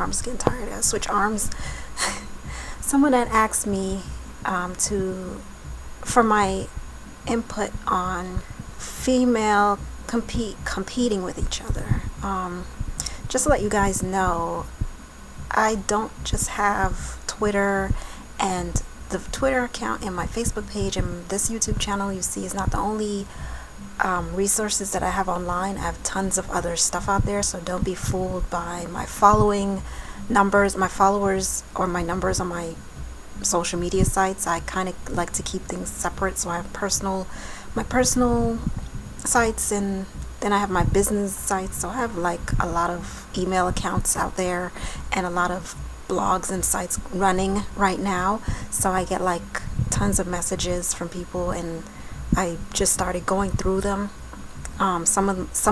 arms, getting tired. I switch arms. Someone had asked me for my input on female competing with each other. Just to let you guys know, I don't just have Twitter, and the Twitter account and my Facebook page and this YouTube channel you see is not the only resources that I have online. I have tons of other stuff out there, so don't be fooled by my following numbers, my followers, or my numbers on my social media sites. I kind of like to keep things separate, so I have my personal sites, and then I have my business sites. So I have like a lot of email accounts out there and a lot of blogs and sites running right now, so I get like tons of messages from people, and I just started going through them. Some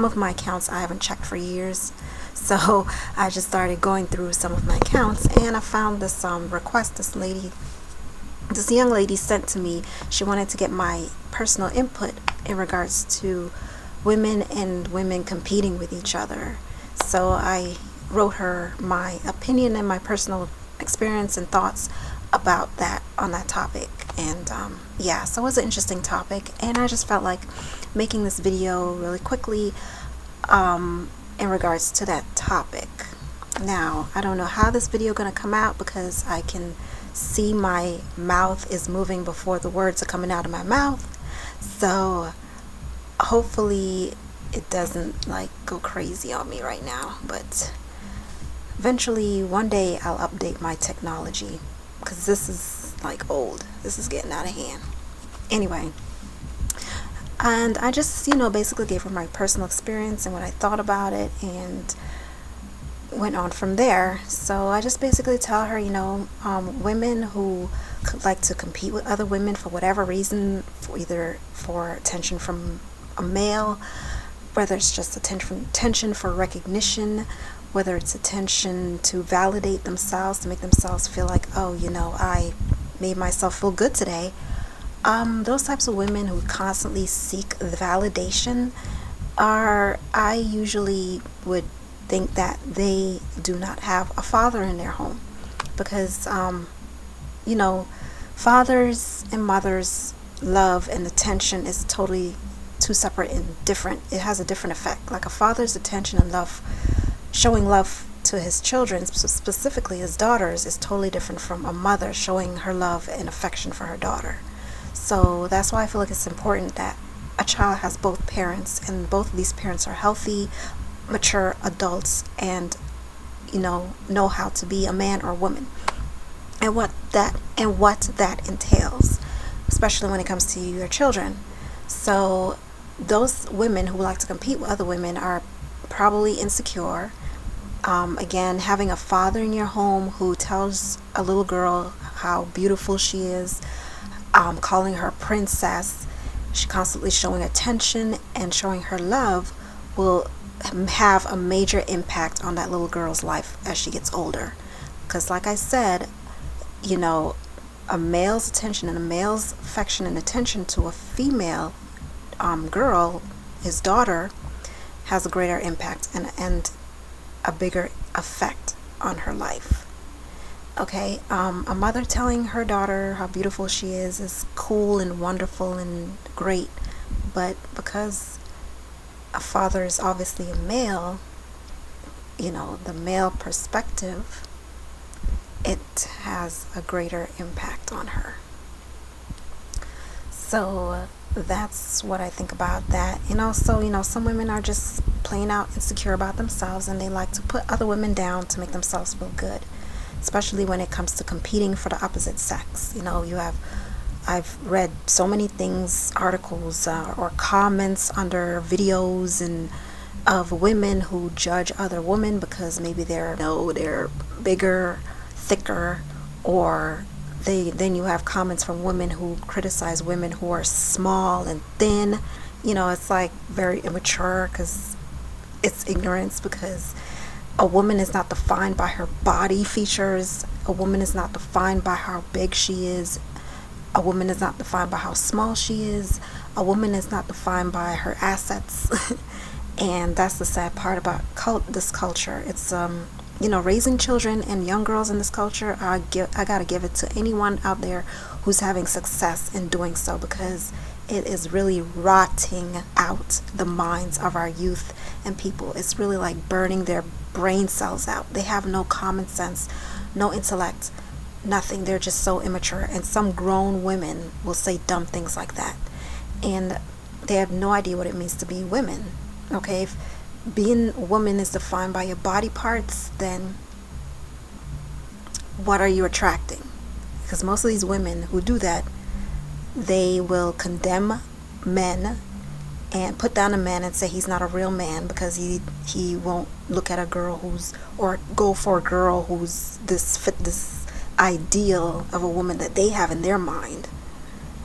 of my accounts I haven't checked for years, so I just started going through some of my accounts, and I found this request this young lady sent to me. She wanted to get my personal input in regards to women and women competing with each other. So I wrote her my opinion and my personal experience and thoughts about that on that topic. And yeah, so it was an interesting topic, and I just felt like making this video really quickly in regards to that topic. Now, I don't know how this video gonna come out because I can see my mouth is moving before the words are coming out of my mouth, so hopefully it doesn't like go crazy on me right now. But eventually one day I'll update my technology, because this is like old. This is getting out of hand. Anyway, and I just basically gave her my personal experience and what I thought about it, and went on from there. So I just basically tell her, women who like to compete with other women for whatever reason, either for attention from a male, whether it's just attention for recognition, whether it's attention to validate themselves, to make themselves feel like, oh, I made myself feel good today. Those types of women who constantly seek the validation I usually would think that they do not have a father in their home, because fathers and mothers' love and attention is totally two separate and different. It has a different effect. Like a father's attention and love, showing love to his children, specifically his daughters, is totally different from a mother showing her love and affection for her daughter. So that's why I feel like it's important that a child has both parents, and both of these parents are healthy, mature adults, and know how to be a man or woman, and what that entails, especially when it comes to your children. So those women who like to compete with other women are probably insecure. Again, having a father in your home who tells a little girl how beautiful she is, calling her princess, she constantly showing attention and showing her love, will have a major impact on that little girl's life as she gets older. Because like I said, a male's attention and a male's affection and attention to a female girl, his daughter, has a greater impact and a bigger effect on her life. Okay, a mother telling her daughter how beautiful she is cool and wonderful and great, but because a father is obviously a male, the male perspective, it has a greater impact on her. So that's what I think about that. And also, some women are just plain out insecure about themselves, and they like to put other women down to make themselves feel good, especially when it comes to competing for the opposite sex. I've read so many things, articles or comments under videos and of women who judge other women because maybe they're bigger, thicker, or then you have comments from women who criticize women who are small and thin. It's like very immature, because it's ignorance, because a woman is not defined by her body features. A woman is not defined by how big she is. A woman is not defined by how small she is. A woman is not defined by her assets. And that's the sad part about this culture. It's raising children and young girls in this culture, I gotta give it to anyone out there who's having success in doing so, because it is really rotting out the minds of our youth and people. It's really like burning their brain cells out. They have no common sense, no intellect, nothing. They're just so immature. And some grown women will say dumb things like that. And they have no idea what it means to be women. Okay, if being a woman is defined by your body parts, then what are you attracting? Because most of these women who do that, they will condemn men and put down a man and say he's not a real man because he won't look at a girl or go for a girl who's this ideal of a woman that they have in their mind.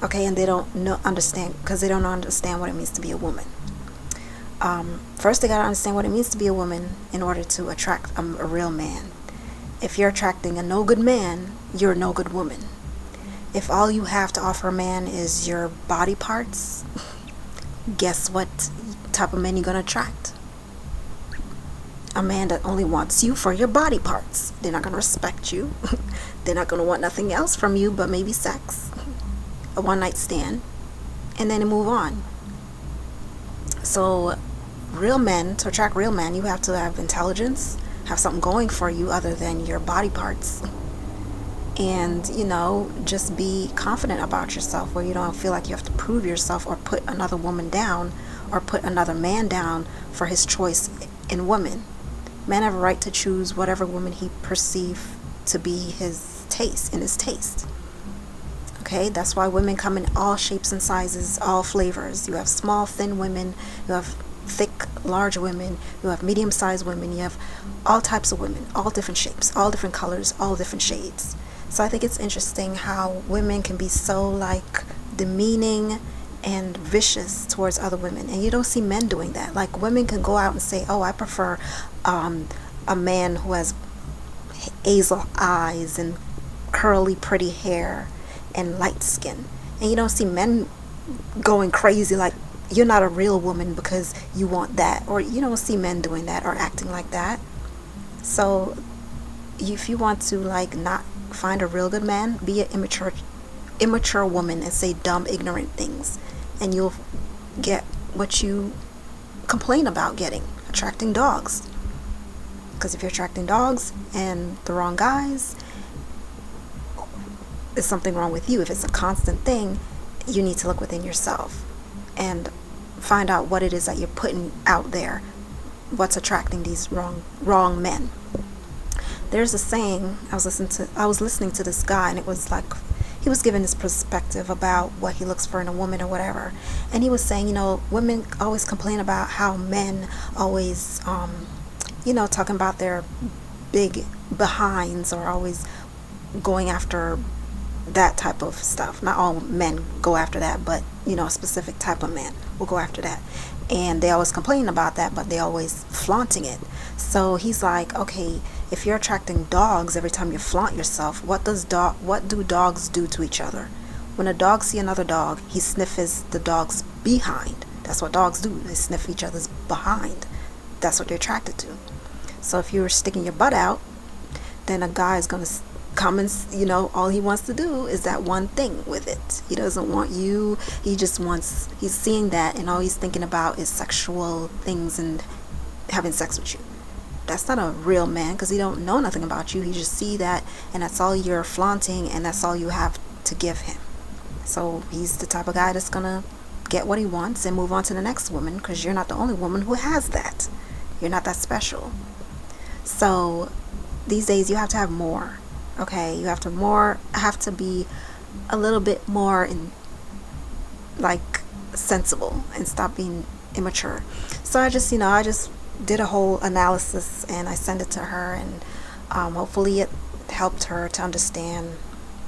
Okay, and they don't understand, because they don't understand what it means to be a woman. First, they gotta understand what it means to be a woman in order to attract a real man. If you're attracting a no good man, you're a no good woman. If all you have to offer a man is your body parts, guess what type of man you're gonna attract? A man that only wants you for your body parts. They're not gonna respect you. They're not gonna want nothing else from you but maybe sex, a one night stand, and then move on. So real men, to attract real men, you have to have intelligence, have something going for you other than your body parts, and just be confident about yourself, where you don't feel like you have to prove yourself or put another woman down or put another man down for his choice in women. Men have a right to choose whatever woman he perceives to be his taste. Okay, that's why women come in all shapes and sizes, all flavors. You have small, thin women, you have thick, large women, you have medium-sized women, you have all types of women, all different shapes, all different colors, all different shades. So I think it's interesting how women can be so like demeaning and vicious towards other women, and you don't see men doing that. Like, women can go out and say, oh, I prefer a man who has hazel eyes and curly pretty hair and light skin, and you don't see men going crazy like, you're not a real woman because you want that, or you don't see men doing that or acting like that. So if you want to like not find a real good man, be an immature woman and say dumb, ignorant things, and you'll get what you complain about getting, attracting dogs. Because if you're attracting dogs and the wrong guys, there's something wrong with you. If it's a constant thing, you need to look within yourself and find out what it is that you're putting out there, what's attracting these wrong men. There's a saying, I was listening to this guy, and it was like he was giving his perspective about what he looks for in a woman or whatever, and he was saying, women always complain about how men always talking about their big behinds, or always going after that type of stuff. Not all men go after that, but a specific type of man will go after that, and they always complain about that, but they always flaunting it. So he's like, okay, if you're attracting dogs every time you flaunt yourself, what do dogs do to each other? When a dog see another dog, he sniffs the dog's behind. That's what dogs do. They sniff each other's behind. That's what they're attracted to. So if you're sticking your butt out, then a guy is gonna come and all he wants to do is that one thing with it. He doesn't want you. He's seeing that, and all he's thinking about is sexual things and having sex with you. That's not a real man, because he don't know nothing about you. He just see that, and that's all you're flaunting, and that's all you have to give him. So he's the type of guy that's gonna get what he wants and move on to the next woman, because you're not the only woman who has that. You're not that special. So these days you have to have more. Okay, you have to be a little bit more sensible and stop being immature. So I just did a whole analysis, and I sent it to her, and hopefully it helped her to understand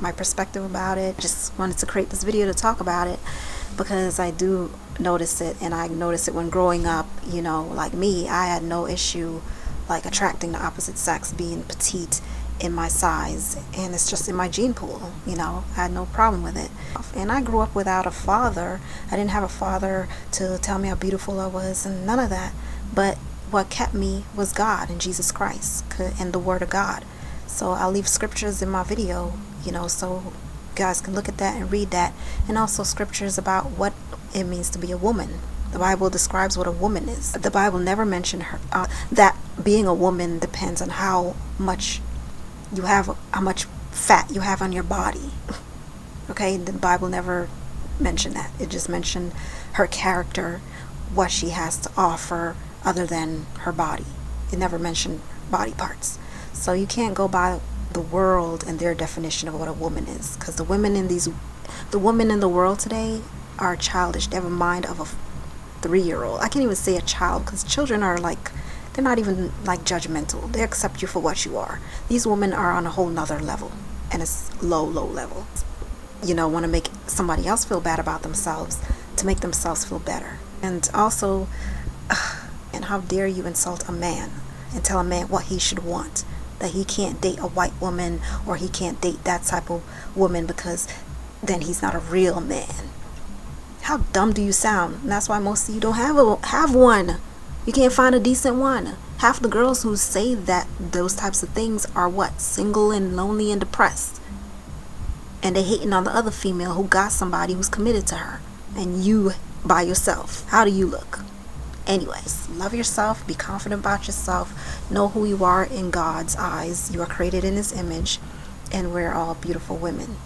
my perspective about it. Just wanted to create this video to talk about it, because I do notice it, and I noticed it when growing up. Like me, I had no issue like attracting the opposite sex, being petite in my size, and it's just in my gene pool. I had no problem with it. And I grew up without a father. I didn't have a father to tell me how beautiful I was, and none of that. But what kept me was God and Jesus Christ and the Word of God. So I'll leave scriptures in my video, so you guys can look at that and read that, and also scriptures about what it means to be a woman. The Bible describes what a woman is. The Bible never mentioned that being a woman depends on how much fat you have on your body. Okay, the Bible never mentioned that. It just mentioned her character, what she has to offer other than her body. It never mentioned body parts. So you can't go by the world and their definition of what a woman is, because the women in the world today are childish. They have a mind of a 3-year-old. I can't even say a child, because children are they're not even judgmental. They accept you for what you are. These women are on a whole nother level, and it's low level. Want to make somebody else feel bad about themselves to make themselves feel better. And also, and how dare you insult a man and tell a man what he should want, that he can't date a white woman, or he can't date that type of woman because then he's not a real man. How dumb do you sound? And that's why most of you don't have one. You can't find a decent one. Half the girls who say that those types of things are single and lonely and depressed. And they hating on the other female who got somebody who's committed to her. And you by yourself. How do you look? Anyways, love yourself. Be confident about yourself. Know who you are in God's eyes. You are created in His image. And we're all beautiful women.